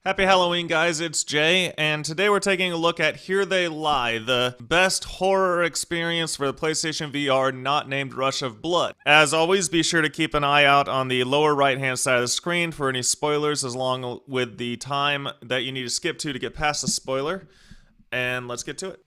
Happy Halloween, guys. It's Jay, and today we're taking a look at Here They Lie, the best horror experience for the PlayStation VR not named Rush of Blood. As always, be sure to keep an eye out on the lower right-hand side of the screen for any spoilers, along with the time that you need to skip to get past the spoiler. And let's get to it.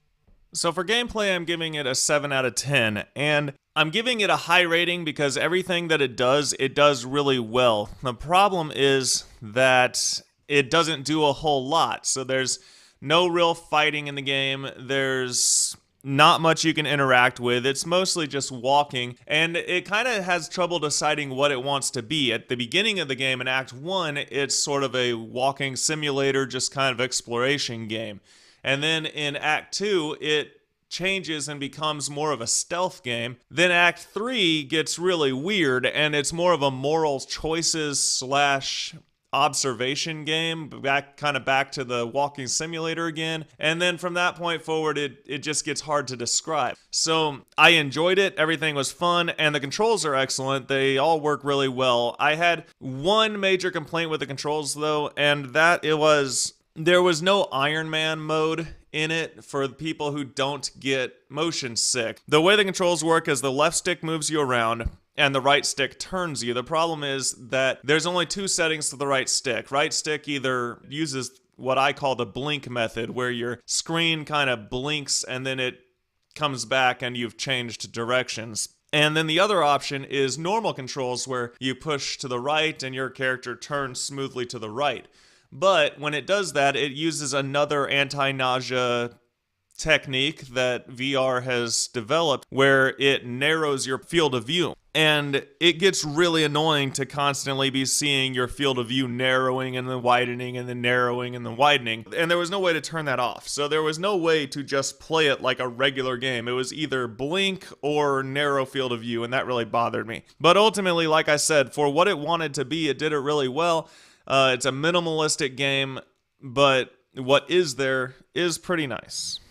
So for gameplay, I'm giving it a 7 out of 10, and I'm giving it a high rating because everything that it does really well. The problem is that it doesn't do a whole lot. So there's no real fighting in the game. There's not much you can interact with. It's mostly just walking, and it kind of has trouble deciding what it wants to be. At the beginning of the game in Act 1, it's sort of a walking simulator, just kind of exploration game. And then in Act 2, it changes and becomes more of a stealth game. Then Act 3 gets really weird, and it's more of a moral choices slash observation game, back to the walking simulator again. And then from that point forward, it just gets hard to describe. So I enjoyed it. Everything was fun, and the controls are excellent. They all work really well. I had one major complaint with the controls though, and that there was no Iron Man mode in it for the people who don't get motion sick. The way the controls work is the left stick moves you around and the right stick turns you. The problem is that there's only two settings to the right stick. Right stick either uses what I call the blink method, where your screen kind of blinks and then it comes back and you've changed directions. And then the other option is normal controls, where you push to the right and your character turns smoothly to the right. But when it does that, it uses another anti-nausea technique that VR has developed, where it narrows your field of view. And it gets really annoying to constantly be seeing your field of view narrowing and then widening and then narrowing and then widening. And there was no way to turn that off. So there was no way to just play it like a regular game. It was either blink or narrow field of view, and that really bothered me. But ultimately, like I said, for what it wanted to be, it did it really well. It's a minimalistic game, but what is there is pretty nice.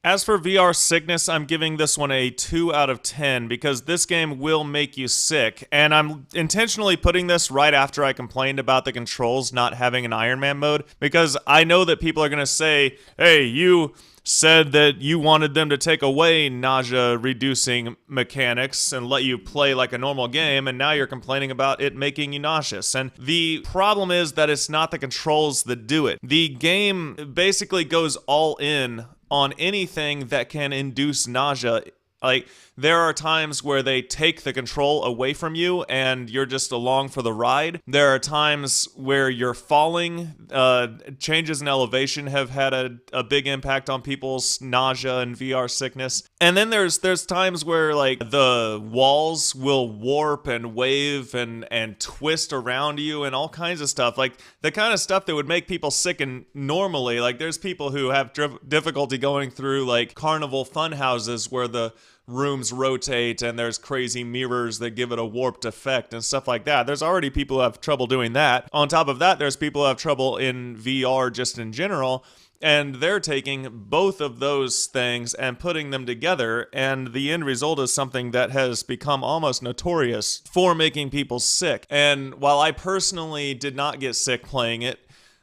As for VR sickness, I'm giving this one a 2 out of 10 because this game will make you sick. And I'm intentionally putting this right after I complained about the controls not having an Iron Man mode, because I know that people are going to say, hey, you said that you wanted them to take away nausea-reducing mechanics and let you play like a normal game, and now you're complaining about it making you nauseous. And the problem is that it's not the controls that do it. The game basically goes all in on anything that can induce nausea. Like, there are times where they take the control away from you and you're just along for the ride. There are times where you're falling. Changes in elevation have had a big impact on people's nausea and VR sickness. And then there's times where, like, the walls will warp and wave and twist around you and all kinds of stuff. Like, the kind of stuff that would make people sick and normally. Like, there's people who have difficulty going through, like, carnival fun houses where the rooms rotate and there's crazy mirrors that give it a warped effect and stuff like that. There's already people who have trouble doing that. On top of that, there's people who have trouble in VR just in general, and they're taking both of those things and putting them together, and the end result is something that has become almost notorious for making people sick. And while I personally did not get sick playing it,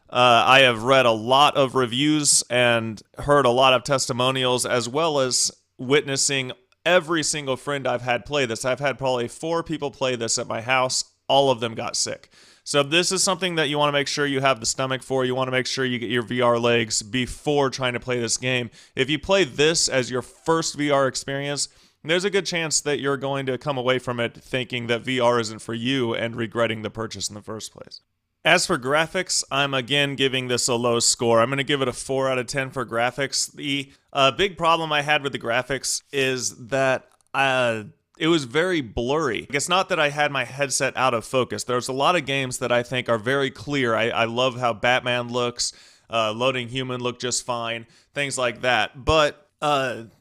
I have read a lot of reviews and heard a lot of testimonials, as well as witnessing every single friend I've had play this. I've had probably 4 people play this at my house. All of them got sick. So this is something that you want to make sure you have the stomach for. You want to make sure you get your VR legs before trying to play this game. If you play this as your first VR experience, there's a good chance that you're going to come away from it thinking that VR isn't for you and regretting the purchase in the first place. As for graphics, I'm again giving this a low score. I'm going to give it a 4 out of 10 for graphics. The big problem I had with the graphics is that it was very blurry. It's not that I had my headset out of focus. There's a lot of games that I think are very clear. I love how Batman looks, Loading Human looked just fine, things like that. But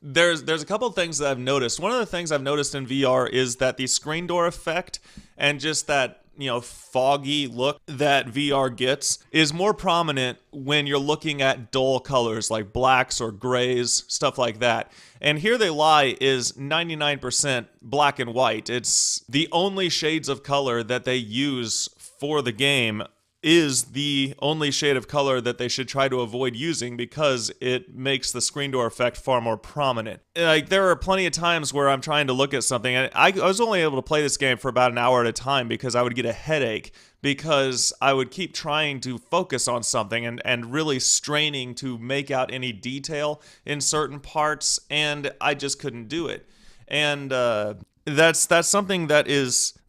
there's a couple of things that I've noticed. One of the things I've noticed in VR is that the screen door effect and just that foggy look that VR gets is more prominent when you're looking at dull colors like blacks or grays, stuff like that. And Here They Lie is 99% black and white. It's the only shades of color that they use for the game is the only shade of color that they should try to avoid using because it makes the screen door effect far more prominent. Like, there are plenty of times where I'm trying to look at something, and I was only able to play this game for about an hour at a time because I would get a headache because I would keep trying to focus on something and really straining to make out any detail in certain parts, and I just couldn't do it. And that's something that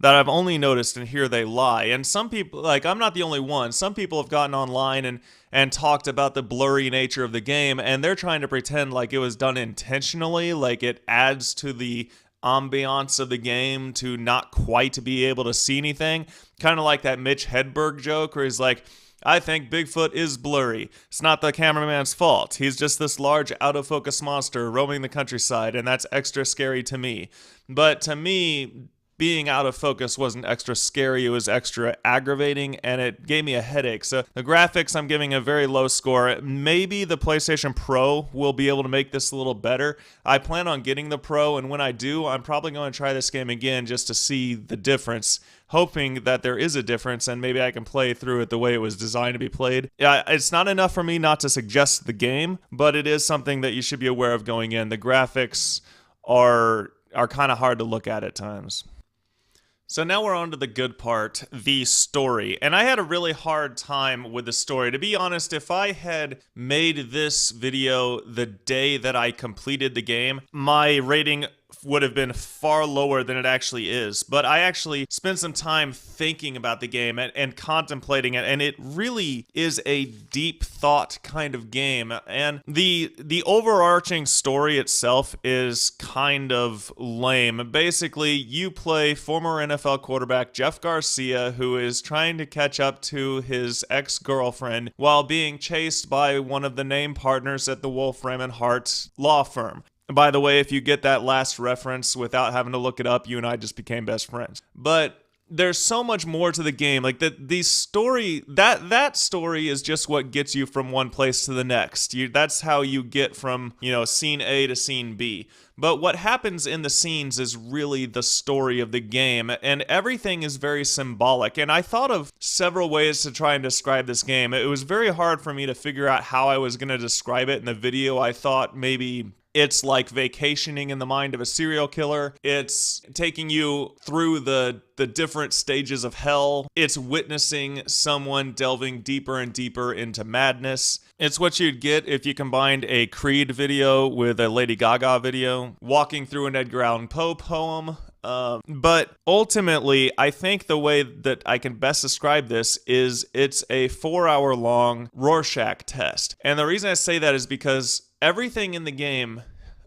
I've only noticed in Here They Lie. And some people, like, I'm not the only one. Some people have gotten online and talked about the blurry nature of the game, and they're trying to pretend like it was done intentionally, like it adds to the ambiance of the game to not quite be able to see anything. Kind of like that Mitch Hedberg joke where he's like, I think Bigfoot is blurry. It's not the cameraman's fault. He's just this large, out-of-focus monster roaming the countryside, and that's extra scary to me. But to me, being out of focus wasn't extra scary, it was extra aggravating, and it gave me a headache. So the graphics, I'm giving a very low score. Maybe the PlayStation Pro will be able to make this a little better. I plan on getting the Pro, and when I do, I'm probably going to try this game again just to see the difference, hoping that there is a difference and maybe I can play through it the way it was designed to be played. Yeah, it's not enough for me not to suggest the game, but it is something that you should be aware of going in. The graphics are kind of hard to look at times. So now we're on to the good part, the story. And I had a really hard time with the story. To be honest, if I had made this video the day that I completed the game, my rating would have been far lower than it actually is. But I actually spent some time thinking about the game and contemplating it, and it really is a deep thought kind of game. And the overarching story itself is kind of lame. Basically, you play former NFL quarterback Jeff Garcia, who is trying to catch up to his ex-girlfriend while being chased by one of the name partners at the Wolfram and Hart law firm. By the way, if you get that last reference without having to look it up, you and I just became best friends. But there's so much more to the game. Like the story, that story is just what gets you from one place to the next. That's how you get from, scene A to scene B. But what happens in the scenes is really the story of the game, and everything is very symbolic. And I thought of several ways to try and describe this game. It was very hard for me to figure out how I was going to describe it in the video. I thought maybe it's like vacationing in the mind of a serial killer. It's taking you through the different stages of hell. It's witnessing someone delving deeper and deeper into madness. It's what you'd get if you combined a Creed video with a Lady Gaga video, walking through an Edgar Allan Poe poem. But ultimately, I think the way that I can best describe this is it's a 4-hour-long Rorschach test. And the reason I say that is because everything in the game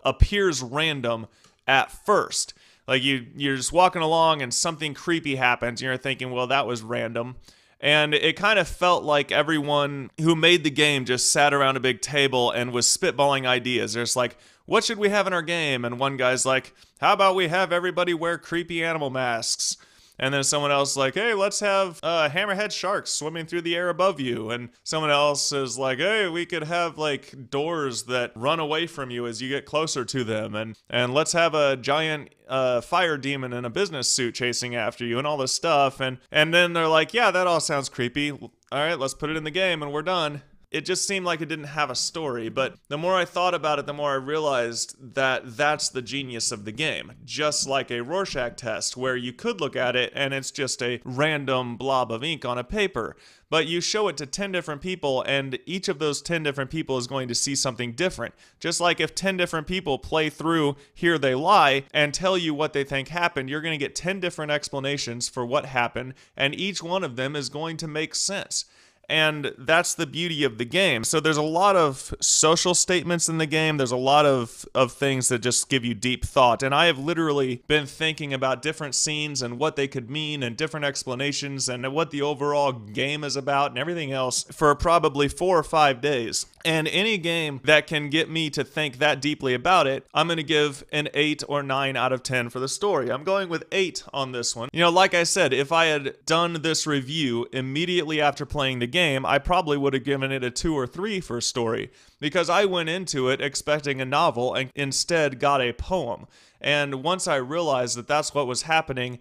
appears random at first. Like you're just walking along and something creepy happens and you're thinking, well, that was random. And it kind of felt like everyone who made the game just sat around a big table and was spitballing ideas. There's like, what should we have in our game? And one guy's like, how about we have everybody wear creepy animal masks? And then someone else is like, hey, let's have hammerhead sharks swimming through the air above you. And someone else is like, hey, we could have like doors that run away from you as you get closer to them. And let's have a giant fire demon in a business suit chasing after you and all this stuff. And then they're like, yeah, that all sounds creepy. All right, let's put it in the game and we're done. It just seemed like it didn't have a story, but the more I thought about it, the more I realized that that's the genius of the game. Just like a Rorschach test, where you could look at it and it's just a random blob of ink on a paper, but you show it to 10 different people, and each of those 10 different people is going to see something different. Just like if 10 different people play through Here They Lie and tell you what they think happened, you're going to get 10 different explanations for what happened, and each one of them is going to make sense. And that's the beauty of the game. So there's a lot of social statements in the game. There's a lot of things that just give you deep thought. And I have literally been thinking about different scenes and what they could mean and different explanations and what the overall game is about and everything else for probably 4 or 5 days. And any game that can get me to think that deeply about it, I'm going to give an 8 or 9 out of 10 for the story. I'm going with 8 on this one. Like I said, if I had done this review immediately after playing the game, I probably would have given it a 2 or 3 for story, because I went into it expecting a novel and instead got a poem. And once I realized that that's what was happening,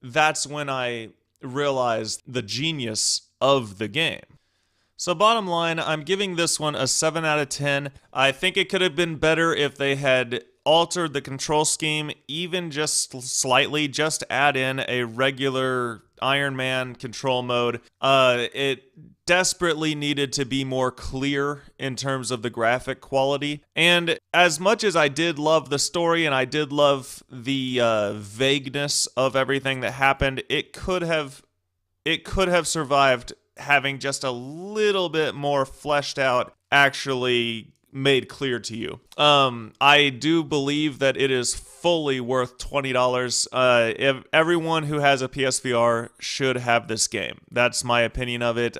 that's when I realized the genius of the game. So bottom line, I'm giving this one a 7 out of 10. I think it could have been better if they had altered the control scheme even just slightly, just add in a regular Iron Man control mode. It desperately needed to be more clear in terms of the graphic quality. And as much as I did love the story and I did love the vagueness of everything that happened, it could have survived having just a little bit more fleshed out, actually made clear to you. I do believe that it is fully worth $20. If everyone who has a PSVR should have this game. That's my opinion of it.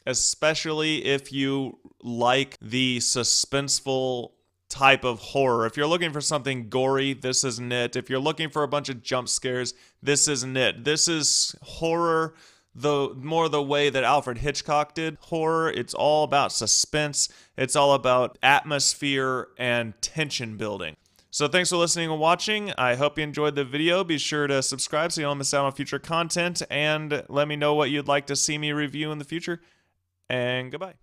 Especially if you like the suspenseful type of horror. If you're looking for something gory, this isn't it. If you're looking for a bunch of jump scares, this isn't it. This is horror more the way that Alfred Hitchcock did horror. It's all about suspense. It's all about atmosphere and tension building. So thanks for listening and watching. I hope you enjoyed the video. Be sure to subscribe so you don't miss out on future content, and let me know what you'd like to see me review in the future. And goodbye.